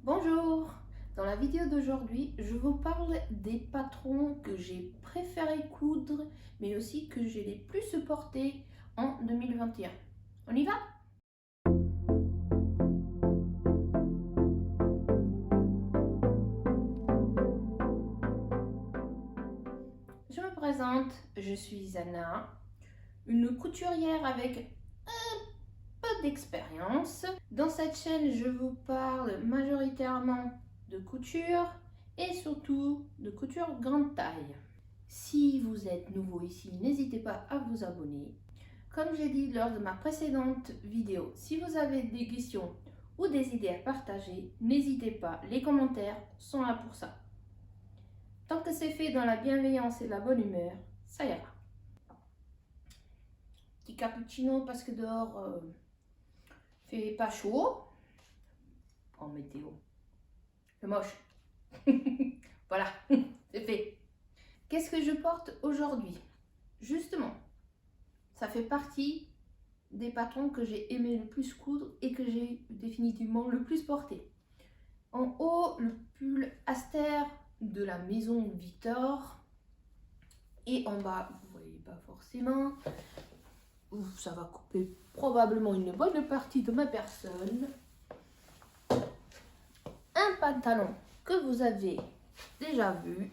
Bonjour! Dans la vidéo d'aujourd'hui, je vous parle des patrons que j'ai préféré coudre, mais aussi que j'ai les plus supportés en 2021. On y va? Je me présente, je suis Anna, une couturière avec un peu d'expérience. Dans cette chaîne, je vous parle majoritairement de couture et surtout de couture grande taille. Si vous êtes nouveau ici, n'hésitez pas à vous abonner. Comme j'ai dit lors de ma précédente vidéo, si vous avez des questions ou des idées à partager, n'hésitez pas, les commentaires sont là pour ça. Tant que c'est fait dans la bienveillance et la bonne humeur, ça ira. Petit cappuccino parce que dehors fait pas chaud. En météo, c'est moche. Voilà, c'est fait. Qu'est-ce que je porte aujourd'hui? Justement, ça fait partie des patrons que j'ai aimé le plus coudre et que j'ai définitivement le plus porté. En haut, le pull Aster de la maison Victor. Et en bas, vous voyez pas forcément, ça va couper probablement une bonne partie de ma personne. Un pantalon que vous avez déjà vu,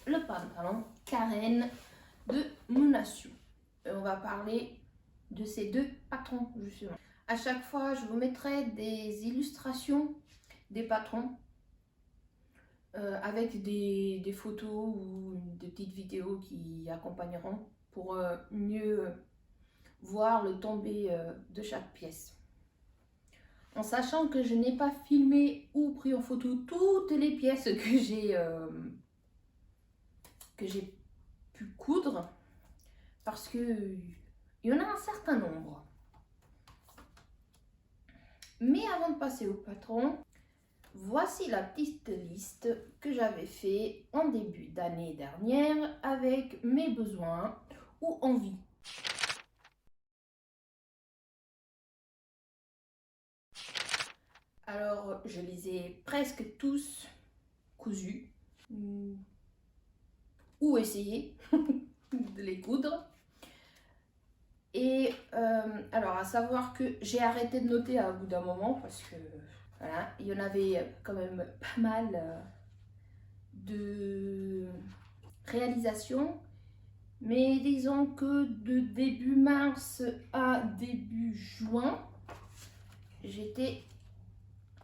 le pantalon Karen de Munassu. On va parler de ces deux patrons justement. À chaque fois, je vous mettrai des illustrations des patrons avec des photos ou des petites vidéos qui accompagneront pour mieux voir le tombé de chaque pièce. En sachant que je n'ai pas filmé ou pris en photo toutes les pièces que j'ai pu coudre parce que il y en a un certain nombre. Mais avant de passer au patron, voici la petite liste que j'avais fait en début d'année dernière avec mes besoins ou envies. Alors, je les ai presque tous cousus ou essayé de les coudre. Et alors, à savoir que j'ai arrêté de noter à bout d'un moment parce que voilà, il y en avait quand même pas mal de réalisations. Mais disons que de début mars à début juin, j'étais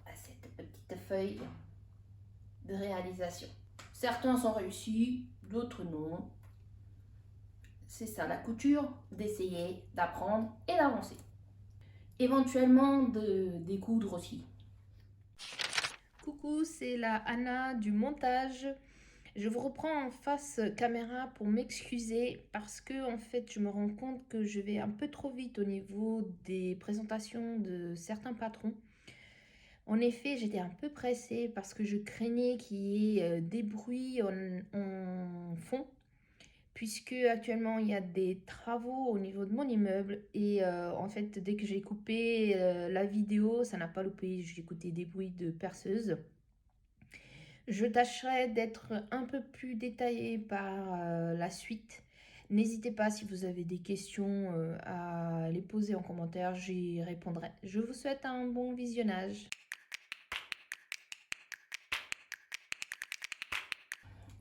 à cette petite feuille de réalisation. Certains sont réussis, d'autres non. C'est ça la couture, d'essayer, d'apprendre et d'avancer. Éventuellement de découdre aussi. Coucou, c'est la Anna du montage. Je vous reprends en face caméra pour m'excuser parce que en fait je me rends compte que je vais un peu trop vite au niveau des présentations de certains patrons. En effet, j'étais un peu pressée parce que je craignais qu'il y ait des bruits en fond, puisque actuellement il y a des travaux au niveau de mon immeuble et en fait dès que j'ai coupé la vidéo, ça n'a pas loupé, j'ai écouté des bruits de perceuse. Je tâcherai d'être un peu plus détaillée par la suite. N'hésitez pas si vous avez des questions à les poser en commentaire, j'y répondrai. Je vous souhaite un bon visionnage.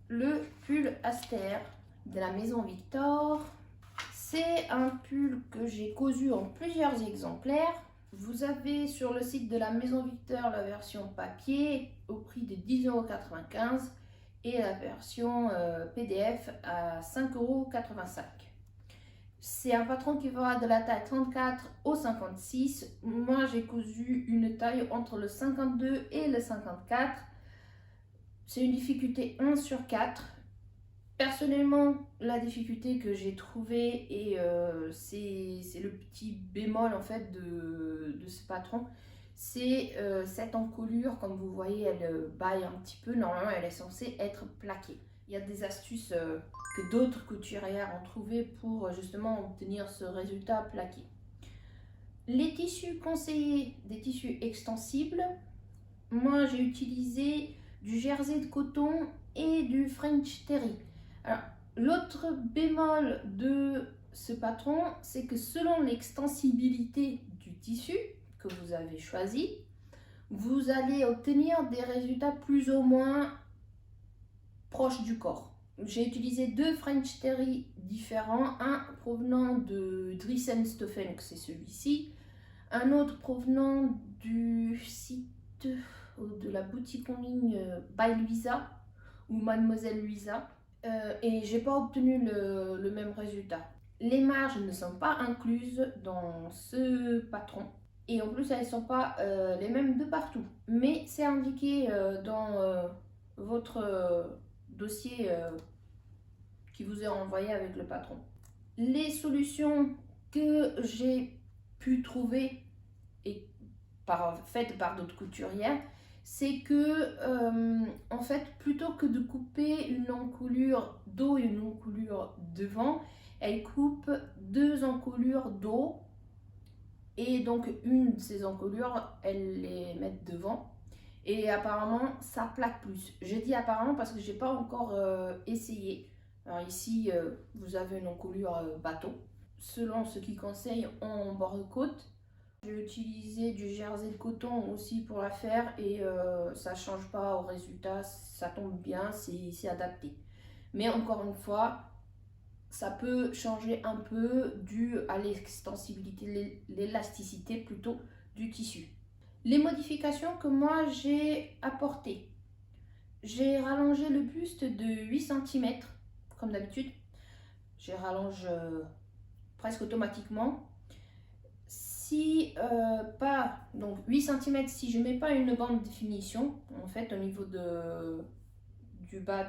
Le pull Aster de la maison Victor. C'est un pull que j'ai cousu en plusieurs exemplaires. Vous avez sur le site de la maison Victor la version papier au prix de 10,95 € et la version PDF à 5,85 €. C'est un patron qui va de la taille 34 au 56. Moi j'ai cousu une taille entre le 52 et le 54. C'est une difficulté 1 sur 4. Personnellement, la difficulté que j'ai trouvée, et c'est le petit bémol en fait de ce patron, c'est cette encolure, comme vous voyez, elle baille un petit peu. Normalement, elle est censée être plaquée. Il y a des astuces que d'autres couturières ont trouvées pour justement obtenir ce résultat plaqué. Les tissus conseillés, des tissus extensibles, moi j'ai utilisé du jersey de coton et du French terry. Alors, l'autre bémol de ce patron, c'est que selon l'extensibilité du tissu que vous avez choisi, vous allez obtenir des résultats plus ou moins proches du corps. J'ai utilisé deux French terry différents, un provenant de Dries&Stoffen, c'est celui-ci, un autre provenant du site de la boutique en ligne by Louisa ou Mademoiselle Louisa, et j'ai pas obtenu le même résultat. Les marges ne sont pas incluses dans ce patron et en plus elles ne sont pas les mêmes de partout, mais c'est indiqué dans votre dossier qui vous est envoyé avec le patron. Les solutions que j'ai pu trouver et faites par d'autres couturières, c'est que en fait, plutôt que de couper une encolure dos et une encolure devant, elle coupe deux encolures dos et donc une de ces encolures, elle les met devant et apparemment ça plaque plus. Je dis apparemment parce que j'ai pas encore essayé. Alors ici, vous avez une encolure bateau. Selon ce qu'ils conseillent en bord de côte, j'ai utilisé du jersey de coton aussi pour la faire et ça change pas au résultat, ça tombe bien, c'est adapté. Mais encore une fois, ça peut changer un peu dû à l'extensibilité, l'élasticité plutôt du tissu. Les modifications que moi j'ai apportées. J'ai rallongé le buste de 8 cm comme d'habitude. Je rallonge presque automatiquement. Si pas, donc 8 cm si je mets pas une bande de finition, en fait au niveau du bas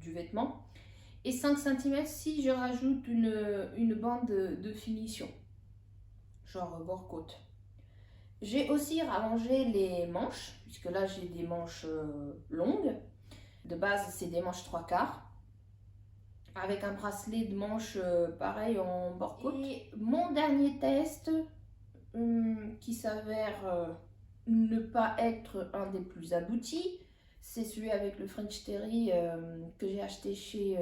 du vêtement, et 5 cm si je rajoute une bande de finition, genre bord côte. J'ai aussi rallongé les manches, puisque là j'ai des manches longues. De base c'est des manches 3/4, avec un bracelet de manches pareil en bord côte. Et mon dernier test, qui s'avère ne pas être un des plus aboutis, c'est celui avec le French terry que j'ai acheté chez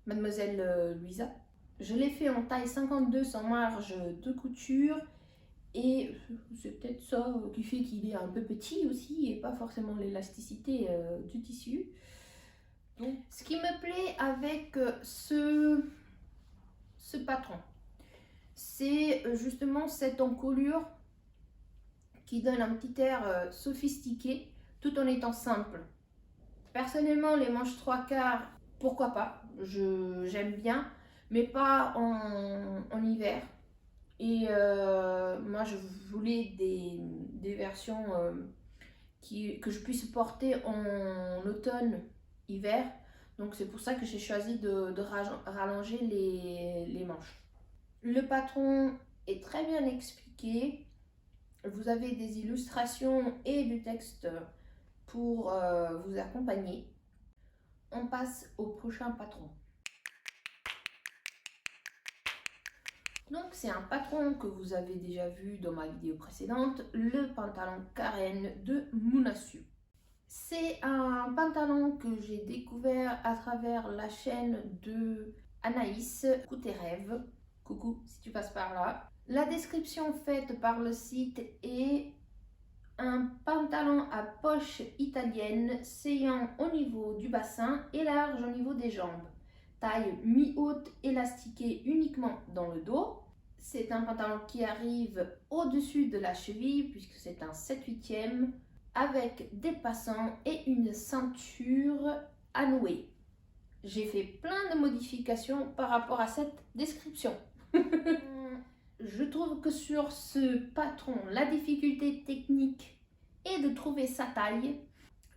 Mademoiselle Louisa. Je l'ai fait en taille 52 sans marge de couture et c'est peut-être ça qui fait qu'il est un peu petit aussi et pas forcément l'élasticité du tissu. Donc, ce qui me plaît avec ce patron, c'est justement cette encolure qui donne un petit air sophistiqué tout en étant simple. Personnellement, les manches 3/4, pourquoi pas, j'aime bien, mais pas en hiver. Et moi, je voulais des versions que je puisse porter en automne, hiver. Donc c'est pour ça que j'ai choisi de rallonger les manches. Le patron est très bien expliqué. Vous avez des illustrations et du texte pour vous accompagner. On passe au prochain patron. Donc c'est un patron que vous avez déjà vu dans ma vidéo précédente, le pantalon Karen de Mounassu. C'est un pantalon que j'ai découvert à travers la chaîne de Anaïs Couterev. Coucou si tu passes par là. La description faite par le site est un pantalon à poche italienne, saillant au niveau du bassin et large au niveau des jambes. Taille mi-haute, élastiquée uniquement dans le dos. C'est un pantalon qui arrive au-dessus de la cheville puisque c'est un 7/8e avec des passants et une ceinture à nouer. J'ai fait plein de modifications par rapport à cette description. Je trouve que sur ce patron, la difficulté technique est de trouver sa taille.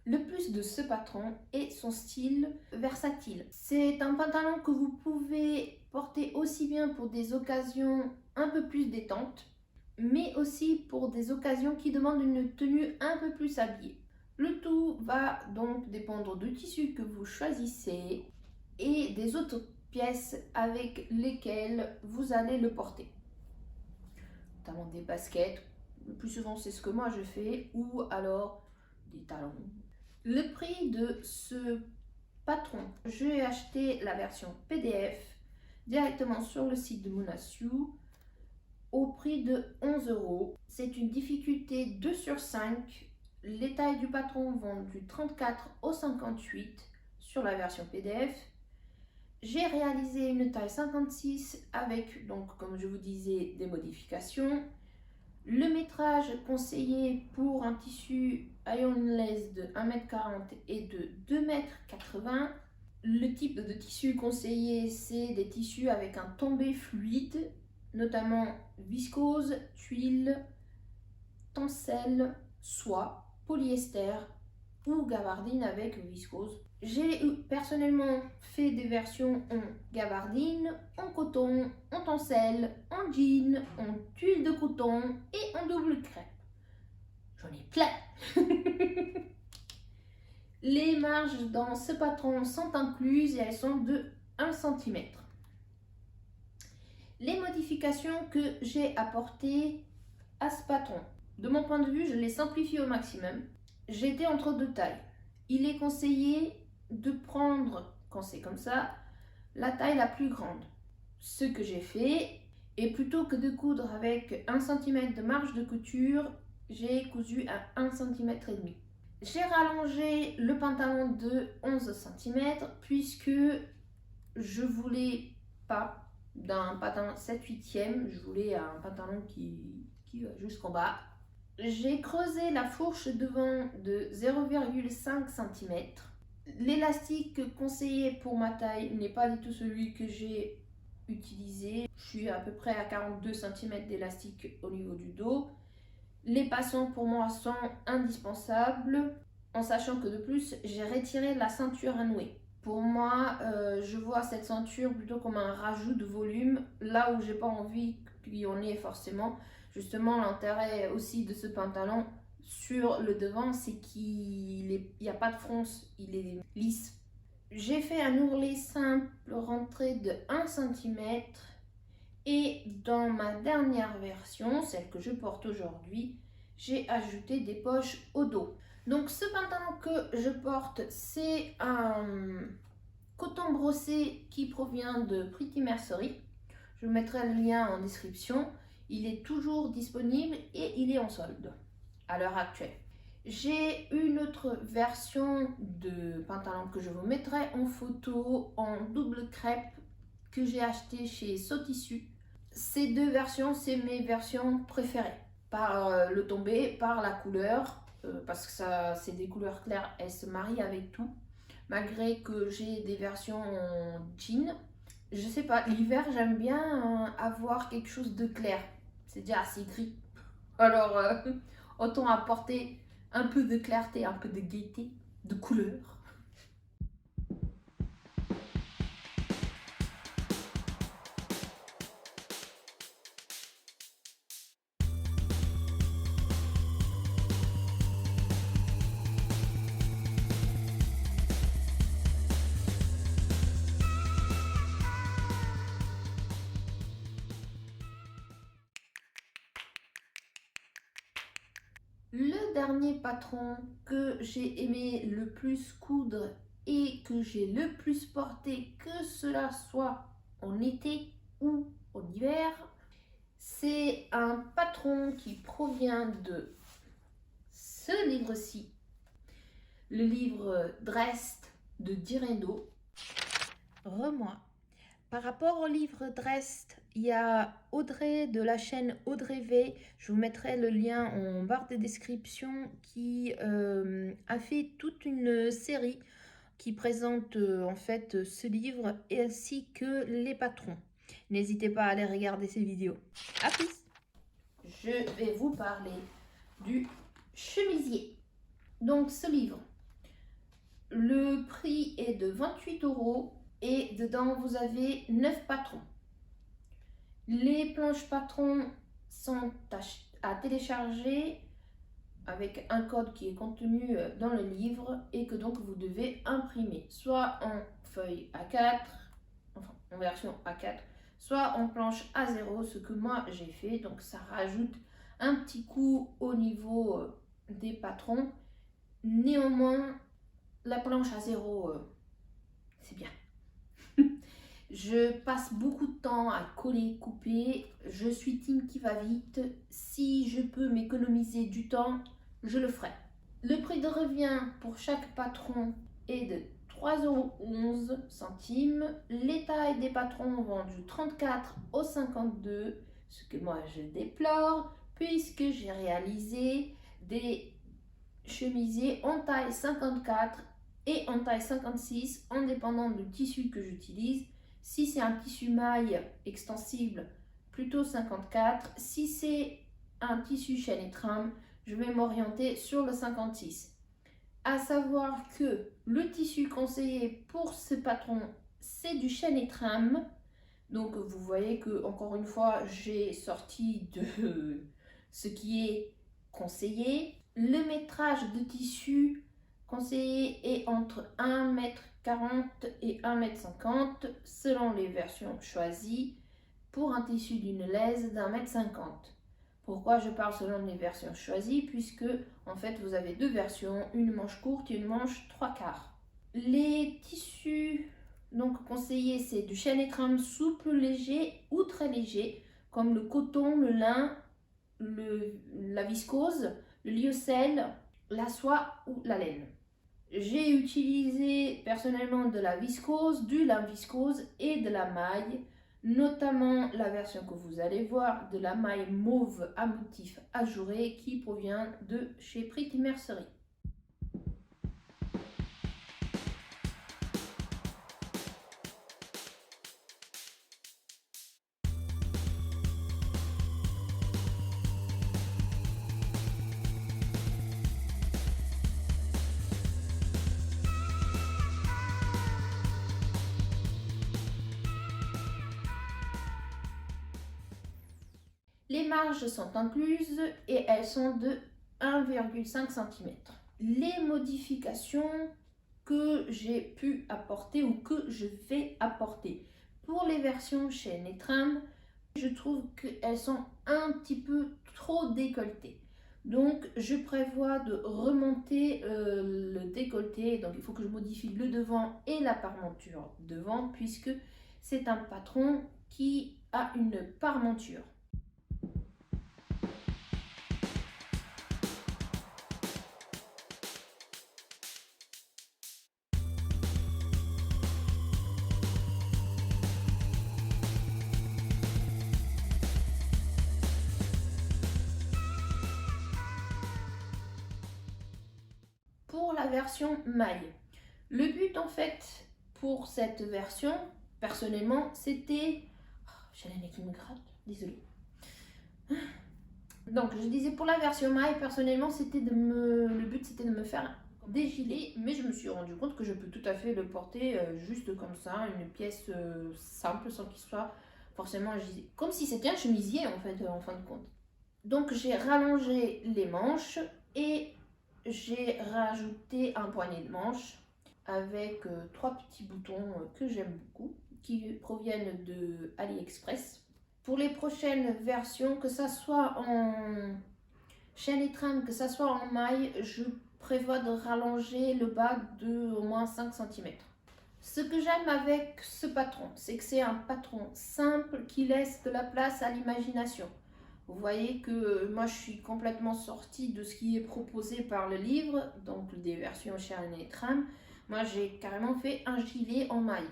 Le plus de ce patron est son style versatile. C'est un pantalon que vous pouvez porter aussi bien pour des occasions un peu plus détentes, mais aussi pour des occasions qui demandent une tenue un peu plus habillée. Le tout va donc dépendre du tissu que vous choisissez et des autres pièces avec lesquelles vous allez le porter. Notamment des baskets, le plus souvent c'est ce que moi je fais, ou alors des talons. Le prix de ce patron, j'ai acheté la version PDF directement sur le site de Moonasue au prix de 11 €. C'est une difficulté 2 sur 5. Les tailles du patron vont du 34 au 58 sur la version PDF. J'ai réalisé une taille 56 avec, donc comme je vous disais, des modifications. Le métrage conseillé pour un tissu ironless de 1,40 m est de 2,80 m. Le type de tissu conseillé, c'est des tissus avec un tombé fluide, notamment viscose, tuile, tencel, soie, polyester ou gabardine avec viscose. J'ai personnellement fait des versions en gabardine, en coton, en tencel, en jean, en tuile de coton et en double crêpe. J'en ai plein. Les marges dans ce patron sont incluses et elles sont de 1 cm. Les modifications que j'ai apportées à ce patron, de mon point de vue, je l'ai simplifié au maximum. J'étais entre deux tailles. Il est conseillé de prendre, quand c'est comme ça, la taille la plus grande. Ce que j'ai fait, et plutôt que de coudre avec 1 cm de marge de couture, j'ai cousu à 1 cm et demi. J'ai rallongé le pantalon de 11 cm puisque je voulais pas d'un pantalon 7/8e, je voulais un pantalon qui va jusqu'en bas. J'ai creusé la fourche devant de 0,5 cm. L'élastique conseillé pour ma taille n'est pas du tout celui que j'ai utilisé. Je suis à peu près à 42 cm d'élastique au niveau du dos. Les passants pour moi sont indispensables, en sachant que de plus, j'ai retiré la ceinture à nouer. Pour moi, je vois cette ceinture plutôt comme un rajout de volume, là où j'ai pas envie qu'il y en ait forcément. Justement, l'intérêt aussi de ce pantalon sur le devant, c'est qu'il n'y a pas de fronce, il est lisse. J'ai fait un ourlet simple rentré de 1 cm et dans ma dernière version, celle que je porte aujourd'hui, j'ai ajouté des poches au dos. Donc ce pantalon que je porte, c'est un coton brossé qui provient de Pretty Mercery. Je vous mettrai le lien en description. Il est toujours disponible et il est en solde à l'heure actuelle. J'ai une autre version de pantalon que je vous mettrai en photo en double crêpe que j'ai acheté chez Sotissu. Ces deux versions, c'est mes versions préférées. Par le tombé, par la couleur, parce que ça, c'est des couleurs claires, elles se marient avec tout. Malgré que j'ai des versions en jean, je sais pas, l'hiver j'aime bien avoir quelque chose de clair. C'est déjà assez gris. Alors autant apporter un peu de clarté, un peu de gaieté, de couleur. Le dernier patron que j'ai aimé le plus coudre et que j'ai le plus porté, que cela soit en été ou en hiver, c'est un patron qui provient de ce livre-ci, le livre Dressed de Direndo. Remoi. Par rapport au livre Dressed, il y a Audrey de la chaîne Audrey V, je vous mettrai le lien en barre de description, qui a fait toute une série qui présente en fait ce livre ainsi que les patrons. N'hésitez pas à aller regarder ces vidéos. A plus. Je vais vous parler du chemisier. Donc ce livre, le prix est de 28 € et dedans vous avez 9 patrons. Les planches patrons sont à télécharger avec un code qui est contenu dans le livre et que donc vous devez imprimer, soit en feuille A4, enfin en version A4, soit en planche A0, ce que moi j'ai fait. Donc ça rajoute un petit coup au niveau des patrons Néanmoins, la planche à zéro, c'est bien. Je passe beaucoup de temps à coller, couper. Je suis team qui va vite. Si je peux m'économiser du temps, je le ferai. Le prix de revient pour chaque patron est de 3,11 €. Les tailles des patrons vont du 34 au 52, ce que moi je déplore, puisque j'ai réalisé des chemisiers en taille 54 et en taille 56, en dépendant du tissu que j'utilise. Si c'est un tissu maille extensible, plutôt 54. Si c'est un tissu chaîne et trame, je vais m'orienter sur le 56. À savoir que le tissu conseillé pour ce patron, c'est du chaîne et trame. Donc vous voyez que, encore une fois, j'ai sorti de ce qui est conseillé. Le métrage de tissu conseillé est entre 1,40 m et 1,50 m selon les versions choisies pour un tissu d'une laise d'1,50 m. Pourquoi je parle selon les versions choisies? Puisque en fait vous avez deux versions, une manche courte et une manche 3/4. Les tissus donc conseillés, c'est du chaîne et trame souple, léger ou très léger, comme le coton, le lin, la viscose, le lyocell, la soie ou la laine. J'ai utilisé personnellement de la viscose, du lin viscose et de la maille, notamment la version que vous allez voir de la maille mauve à motif ajouré qui provient de chez Pretty Mercery. Les marges sont incluses et elles sont de 1,5 cm. Les modifications que j'ai pu apporter ou que je vais apporter pour les versions chaîne et trame, je trouve qu'elles sont un petit peu trop décolletées. Donc je prévois de remonter le décolleté, donc il faut que je modifie le devant et la parmenture devant, puisque c'est un patron qui a une parmenture. Pour la version maille, le but en fait pour cette version, personnellement, c'était... j'ai la nez qui me gratte, désolée. Donc je disais pour la version maille, personnellement, le but c'était de me faire des gilets, mais je me suis rendu compte que je peux tout à fait le porter juste comme ça, une pièce simple sans qu'il soit forcément un gilet. Comme si c'était un chemisier en fait, en fin de compte. Donc j'ai rallongé les manches et j'ai rajouté un poignet de manche avec trois petits boutons que j'aime beaucoup, qui proviennent de AliExpress. Pour les prochaines versions, que ça soit en chaîne et trame, que ça soit en maille, je prévois de rallonger le bas de au moins 5 cm. Ce que j'aime avec ce patron, c'est que c'est un patron simple qui laisse de la place à l'imagination. Vous voyez que moi je suis complètement sortie de ce qui est proposé par le livre, donc des versions chaîne et trame. Moi j'ai carrément fait un gilet en maille.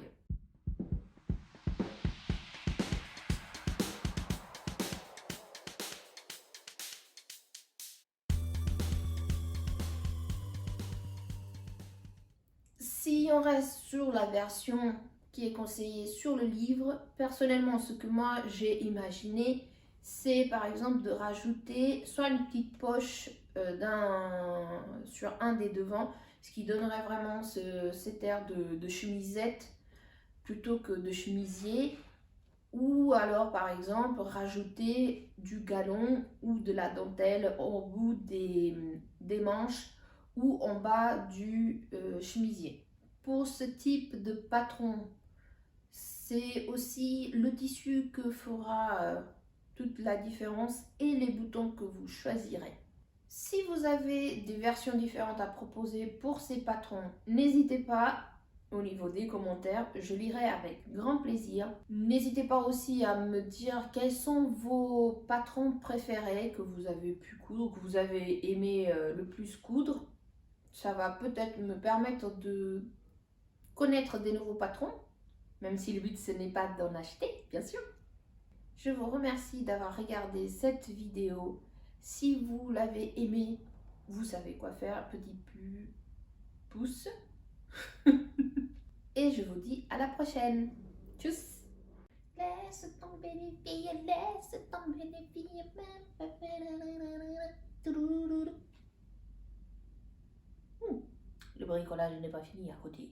Si on reste sur la version qui est conseillée sur le livre, personnellement ce que moi j'ai imaginé, c'est par exemple de rajouter soit une petite poche sur un des devants, ce qui donnerait vraiment cet air de chemisette plutôt que de chemisier. Ou alors par exemple rajouter du galon ou de la dentelle au bout des manches ou en bas du chemisier. Pour ce type de patron, c'est aussi le tissu que fera toute la différence et les boutons que vous choisirez. Si vous avez des versions différentes à proposer pour ces patrons, n'hésitez pas au niveau des commentaires, je lirai avec grand plaisir. N'hésitez pas aussi à me dire quels sont vos patrons préférés que vous avez pu coudre, que vous avez aimé le plus coudre. Ça va peut-être me permettre de connaître des nouveaux patrons, même si le but ce n'est pas d'en acheter, bien sûr. Je vous remercie d'avoir regardé cette vidéo. Si vous l'avez aimé, vous savez quoi faire, petit pouce. Et je vous dis à la prochaine. Tchuss! Laisse tomber les filles, laisse tomber les filles. Le bricolage n'est pas fini à côté.